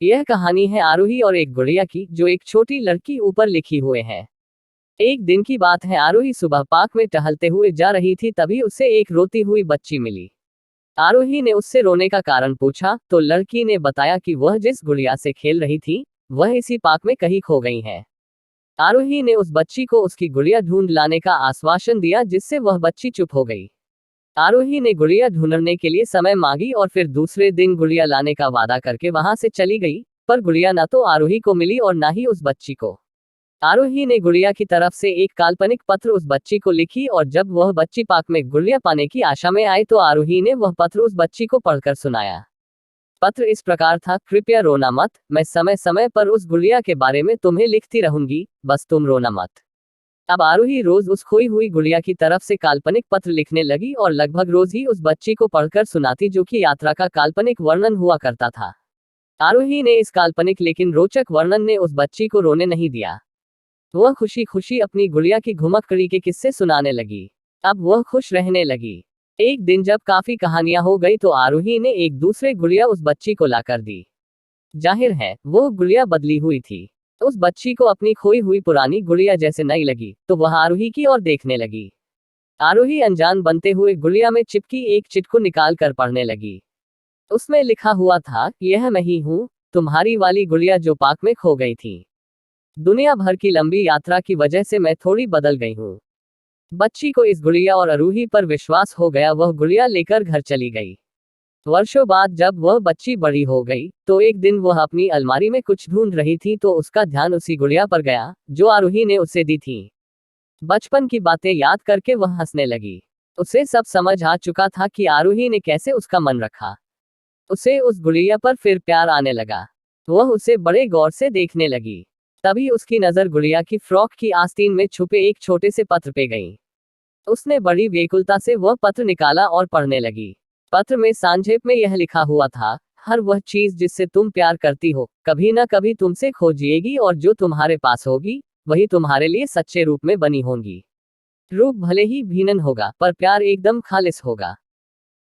यह कहानी है आरोही और एक गुड़िया की, जो एक छोटी लड़की ऊपर लिखी हुए है। एक दिन की बात है, आरोही सुबह पार्क में टहलते हुए जा रही थी, तभी उसे एक रोती हुई बच्ची मिली। आरोही ने उससे रोने का कारण पूछा तो लड़की ने बताया कि वह जिस गुड़िया से खेल रही थी वह इसी पार्क में कहीं खो गई है। आरोही ने उस बच्ची को उसकी गुड़िया ढूंढ लाने का आश्वासन दिया, जिससे वह बच्ची चुप हो गई। आरोही ने गुड़िया ढूंढने के लिए समय मांगी और फिर दूसरे दिन गुड़िया लाने का वादा करके वहां से चली गई। पर गुड़िया न तो आरोही को मिली और ना ही उस बच्ची को। आरोही ने गुड़िया की तरफ से एक काल्पनिक पत्र उस बच्ची को लिखी और जब वह बच्ची पार्क में गुड़िया पाने की आशा में आई तो आरोही ने वह पत्र उस बच्ची को पढ़कर सुनाया। पत्र इस प्रकार था, कृपया रोना मत, मैं समय समय पर उस गुड़िया के बारे में तुम्हें लिखती रहूंगी, बस तुम रोना मत। अब आरोही रोज उस खोई हुई गुड़िया की तरफ से काल्पनिक पत्र लिखने लगी और लगभग रोज ही उस बच्ची को पढ़कर सुनाती, जो कि यात्रा का काल्पनिक वर्णन हुआ करता था। आरोही ने इस काल्पनिक लेकिन रोचक वर्णन ने उस बच्ची को रोने नहीं दिया। वह खुशी खुशी अपनी गुड़िया की घुमक्कड़ी के किस्से सुनाने लगी। अब वह खुश रहने लगी। एक दिन जब काफी कहानियां हो गई तो आरोही ने एक दूसरे गुड़िया उस बच्ची को लाकर दी। जाहिर है वो गुड़िया बदली हुई थी। उस बच्ची को अपनी खोई हुई पुरानी गुड़िया जैसे नहीं लगी, तो वह आरोही की ओर देखने लगी। आरोही अनजान बनते हुए गुड़िया में चिपकी एक चिट्ठी निकाल कर पढ़ने लगी। उसमें लिखा हुआ था, यह मैं ही हूँ, तुम्हारी वाली गुड़िया जो पार्क में खो गई थी। दुनिया भर की लंबी यात्रा की वजह से मैं थोड़ी बदल गई हूँ। बच्ची को इस गुड़िया और आरोही पर विश्वास हो गया। वह गुड़िया लेकर घर चली गई। वर्षों बाद जब वह बच्ची बड़ी हो गई तो एक दिन वह अपनी अलमारी में कुछ ढूंढ रही थी तो उसका ध्यान उसी गुड़िया पर गया जो आरोही ने उसे दी थी। बचपन की बातें याद करके वह हंसने लगी। उसे सब समझ आ चुका था कि आरोही ने कैसे उसका मन रखा। उसे उस गुड़िया पर फिर प्यार आने लगा। वह उसे बड़े गौर से देखने लगी। तभी उसकी नजर गुड़िया की फ्रॉक की आस्तीन में छुपे एक छोटे से पत्र पे गई। उसने बड़ी व्याकुलता से वह पत्र निकाला और पढ़ने लगी। पत्र में संक्षेप में यह लिखा हुआ था, हर वह चीज जिससे तुम प्यार करती हो कभी ना कभी तुमसे खो जाएगी और जो तुम्हारे पास होगी वही तुम्हारे लिए सच्चे रूप में बनी होंगी। रूप भले ही भिन्न होगा पर प्यार एकदम खालिस होगा।